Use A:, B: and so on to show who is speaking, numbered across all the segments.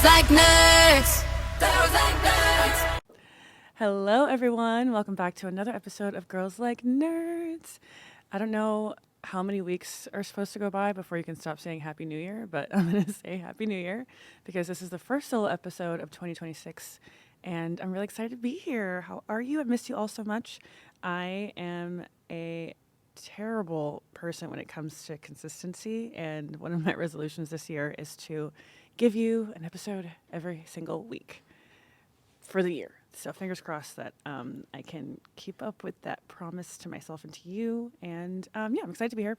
A: like nerds. Girls like nerds.
B: Hello, everyone. Welcome back to another episode of Girls Like Nerds. I don't know how many weeks are supposed to go by before you can stop saying Happy New Year, but I'm going to say Happy New Year because this is the first solo episode of 2026, and I'm really excited to be here. How are you? I've missed you all so much. I am a terrible person when it comes to consistency, and one of my resolutions this year is to give you an episode every single week for the year. So fingers crossed that I can keep up with that promise to myself and to you. And yeah, I'm excited to be here.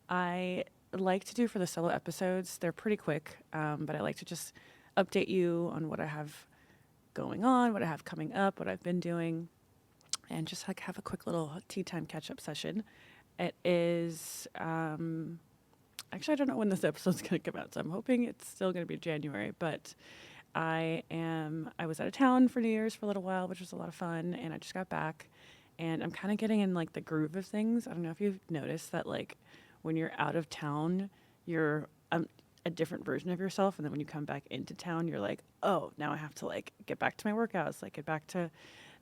B: I like to do for the solo episodes, they're pretty quick, but I like to just update you on what I have going on, what I have coming up, what I've been doing, and just like have a quick little tea time catch up session. It is actually, I don't know when this episode's going to come out, so I'm hoping it's still going to be January, but I was out of town for New Year's for a little while, which was a lot of fun, and I just got back, and I'm kind of getting in like the groove of things. I don't know if you've noticed that, like, when you're out of town, you're a different version of yourself, and then when you come back into town, you're like, oh, now I have to like get back to my workouts, like get back to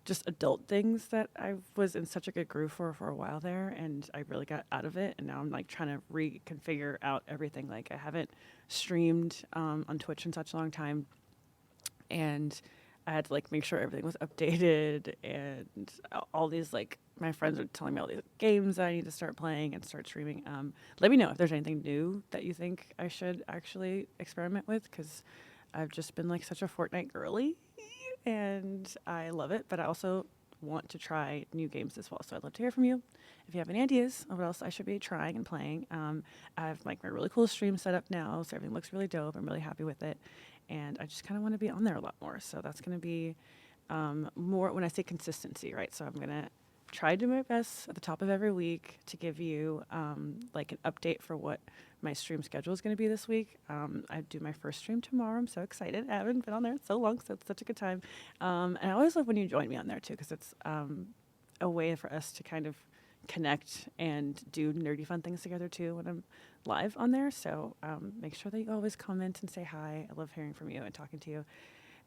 B: just adult things that I was in such a good groove for a while there, and I really got out of it, and now I'm like trying to reconfigure out everything. Like I haven't streamed on Twitch in such a long time, and I had to like make sure everything was updated, and all these, like, my friends are telling me all these games that I need to start playing and start streaming. Let me know if there's anything new that you think I should actually experiment with, because I've just been like such a Fortnite girly, and I love it, but I also want to try new games as well. So I'd love to hear from you if you have any ideas of what else I should be trying and playing. I have like my really cool stream set up now, so everything looks really dope. I'm really happy with it, and I just kind of want to be on there a lot more. So that's going to be more when I say consistency, right? So I'm going to try to do my best at the top of every week to give you like an update for what my stream schedule is going to be this week. I do my first stream tomorrow. I'm so excited. I haven't been on there in so long, so it's such a good time. And I always love when you join me on there too, because it's a way for us to kind of connect and do nerdy fun things together too when I'm live on there. So make sure that you always comment and say hi. I love hearing from you and talking to you.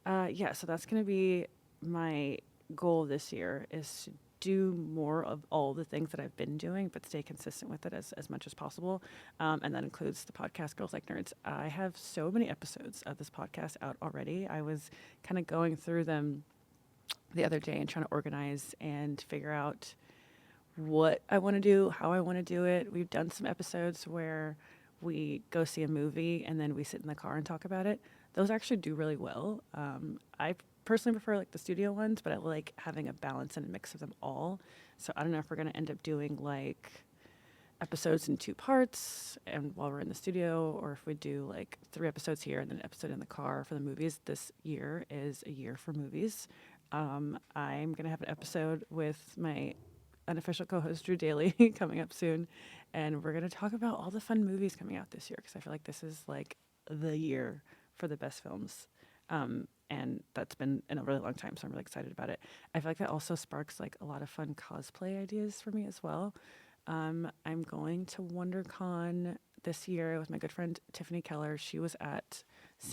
B: Yeah, so that's going to be my goal this year, is to do more of all the things that I've been doing, but stay consistent with it as much as possible. And that includes the podcast Girls Like Nerds. I have so many episodes of this podcast out already. I was kind of going through them the other day and trying to organize and figure out what I want to do, how I want to do it. We've done some episodes where we go see a movie and then we sit in the car and talk about it. Those actually do really well. I personally prefer like the studio ones, but I like having a balance and a mix of them all. So I don't know if we're going to end up doing like episodes in 2 parts and while we're in the studio, or if we do like 3 episodes here and then an episode in the car for the movies. This year is a year for movies. I'm going to have an episode with my unofficial co-host Drew Daly coming up soon, and we're going to talk about all the fun movies coming out this year, because I feel like this is like the year for the best films. And that's been in a really long time, so I'm really excited about it. I feel like that also sparks like a lot of fun cosplay ideas for me as well. I'm going to WonderCon this year with my good friend Tiffany Keller. She was at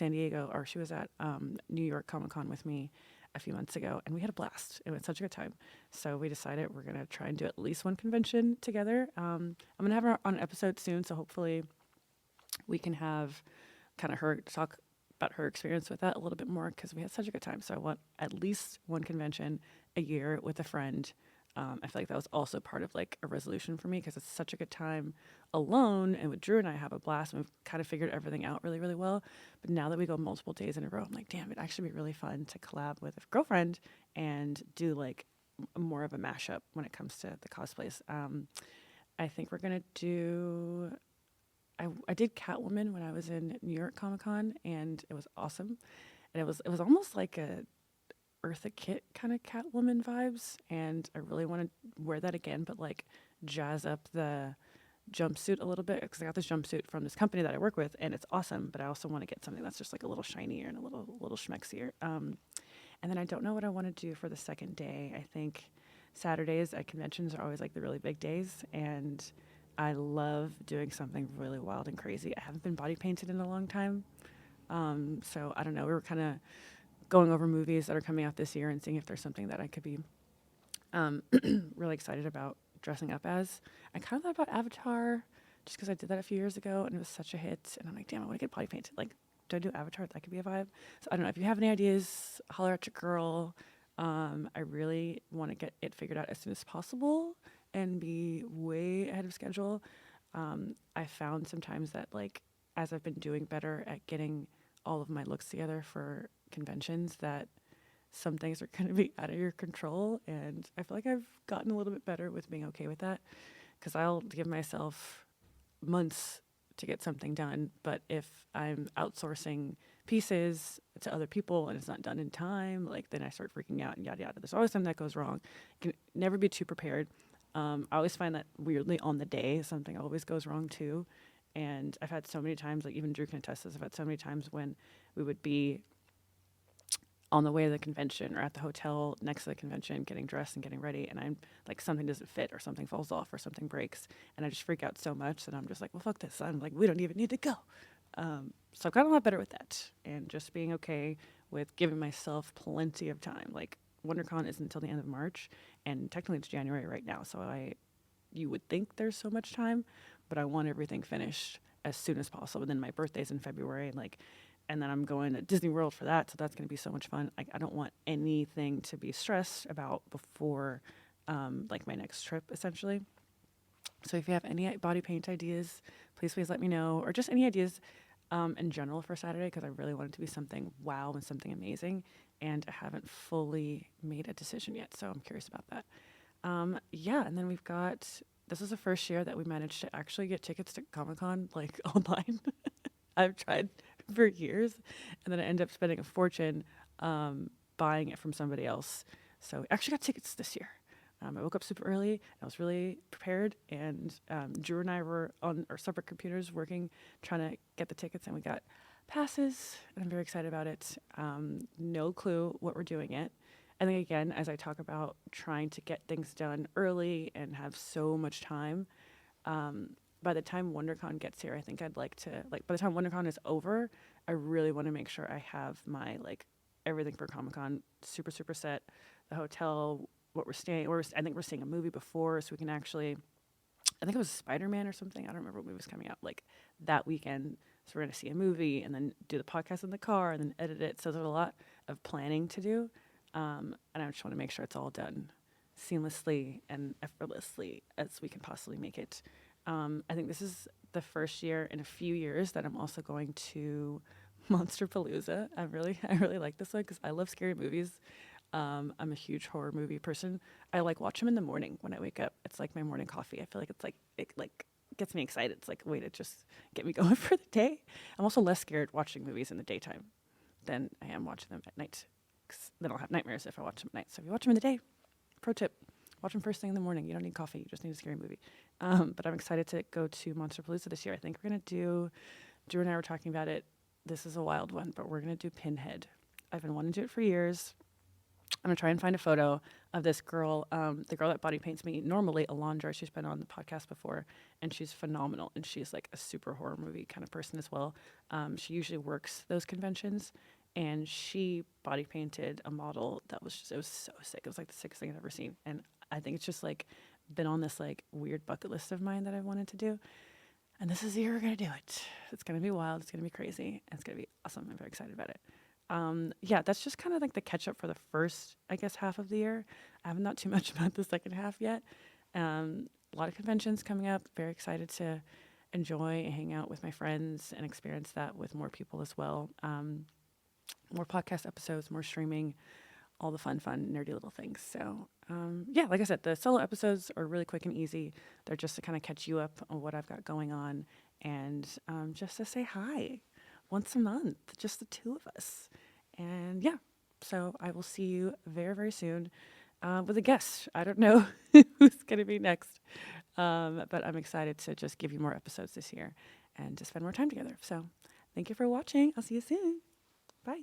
B: New York Comic Con with me a few months ago, and we had a blast. It was such a good time. So we decided we're going to try and do at least one convention together. I'm going to have her on an episode soon, so hopefully we can have kind of her talk about her experience with that a little bit more, because we had such a good time. So I want at least one convention a year with a friend. I feel like that was also part of like a resolution for me, because it's such a good time alone, and with Drew and I have a blast, and we've kind of figured everything out really, really well. But now that we go multiple days in a row, I'm like, damn, it'd actually be really fun to collab with a girlfriend and do like more of a mashup when it comes to the cosplays. I think we're gonna do. I did Catwoman when I was in New York Comic Con, and it was awesome. And it was almost like a Eartha Kitt kind of Catwoman vibes, and I really want to wear that again, but like jazz up the jumpsuit a little bit, because I got this jumpsuit from this company that I work with, and it's awesome. But I also want to get something that's just like a little shinier and a little schmexier. And then I don't know what I want to do for the second day. I think Saturdays at conventions are always like the really big days, and I love doing something really wild and crazy. I haven't been body painted in a long time. So I don't know. We were kind of going over movies that are coming out this year and seeing if there's something that I could be um, really excited about dressing up as. I kind of thought about Avatar just because I did that a few years ago and it was such a hit. And I'm like, damn, I want to get body painted. Like, do I do Avatar? That could be a vibe. So I don't know. If you have any ideas, holler at your girl. I really want to get it figured out as soon as possible and be way ahead of schedule. I found sometimes that, like, as I've been doing better at getting all of my looks together for conventions, that some things are going to be out of your control. And I feel like I've gotten a little bit better with being okay with that because I'll give myself months to get something done. But if I'm outsourcing pieces to other people and it's not done in time, like then I start freaking out and yada yada. There's always something that goes wrong. You can never be too prepared. I always find that weirdly on the day, something always goes wrong too. And I've had so many times, like even Drew can attest this, I've had so many times when we would be on the way to the convention or at the hotel next to the convention getting dressed and getting ready and I'm like something doesn't fit or something falls off or something breaks and I just freak out so much that I'm just like, well, fuck this. I'm like, we don't even need to go. So I've gotten a lot better with that and just being okay with giving myself plenty of time. Like WonderCon isn't until the end of March and technically it's January right now. So you would think there's so much time, but I want everything finished as soon as possible. And then my birthday's in February and then I'm going to Disney World for that, so that's going to be so much fun. I don't want anything to be stressed about before, like my next trip, essentially. So if you have any body paint ideas, please let me know, or just any ideas in general for Saturday, because I really want it to be something wow and something amazing, and I haven't fully made a decision yet, so I'm curious about that. Yeah, and then we've got, this is the first year that we managed to actually get tickets to Comic-Con, like, online. I've tried for years, and then I ended up spending a fortune buying it from somebody else. So I actually got tickets this year. I woke up super early. And I was really prepared, and Drew and I were on our separate computers working, trying to get the tickets, and we got passes, and I'm very excited about it. No clue what we're doing yet. I think, again, as I talk about trying to get things done early and have so much time, by the time WonderCon gets here, I think I'd like to, like, by the time WonderCon is over, I really want to make sure I have my, like, everything for Comic-Con super, super set. The hotel, what we're staying, I think we're seeing a movie before, so we can actually, I think it was Spider-Man or something. I don't remember what movie was coming out, like, that weekend. So we're going to see a movie and then do the podcast in the car and then edit it. So there's a lot of planning to do. And I just want to make sure it's all done seamlessly and effortlessly as we can possibly make it. I think this is the first year in a few years that I'm also going to Monsterpalooza. I really like this one because I love scary movies. I'm a huge horror movie person. I like watch them in the morning when I wake up. It's like my morning coffee. I feel like it gets me excited. It's like a way to just get me going for the day. I'm also less scared watching movies in the daytime than I am watching them at night. 'Cause then I'll have nightmares if I watch them at night. So if you watch them in the day, pro tip, watch them first thing in the morning. You don't need coffee. You just need a scary movie. But I'm excited to go to Monsterpalooza this year. I think we're going to do, Drew and I were talking about it. This is a wild one, but we're going to do Pinhead. I've been wanting to do it for years. I'm going to try and find a photo of this girl, the girl that body paints me. Normally, Alondra, she's been on the podcast before, and she's phenomenal. And she's like a super horror movie kind of person as well. She usually works those conventions, and she body painted a model that was just, it was so sick. It was like the sickest thing I've ever seen. And I think it's just like been on this like weird bucket list of mine that I wanted to do. And this is the year we're going to do it. It's going to be wild. It's going to be crazy. And it's going to be awesome. I'm very excited about it. Yeah, that's just kind of like the catch up for the first, I guess, half of the year. I have not too much about the second half yet. A lot of conventions coming up. Very excited to enjoy and hang out with my friends and experience that with more people as well. More podcast episodes, more streaming, all the fun, nerdy little things. So, yeah, like I said, the solo episodes are really quick and easy. They're just to kind of catch you up on what I've got going on and just to say hi once a month, just the two of us. And yeah, so I will see you very, very soon with a guest. I don't know who's going to be next, but I'm excited to just give you more episodes this year and to spend more time together. So thank you for watching. I'll see you soon. Bye.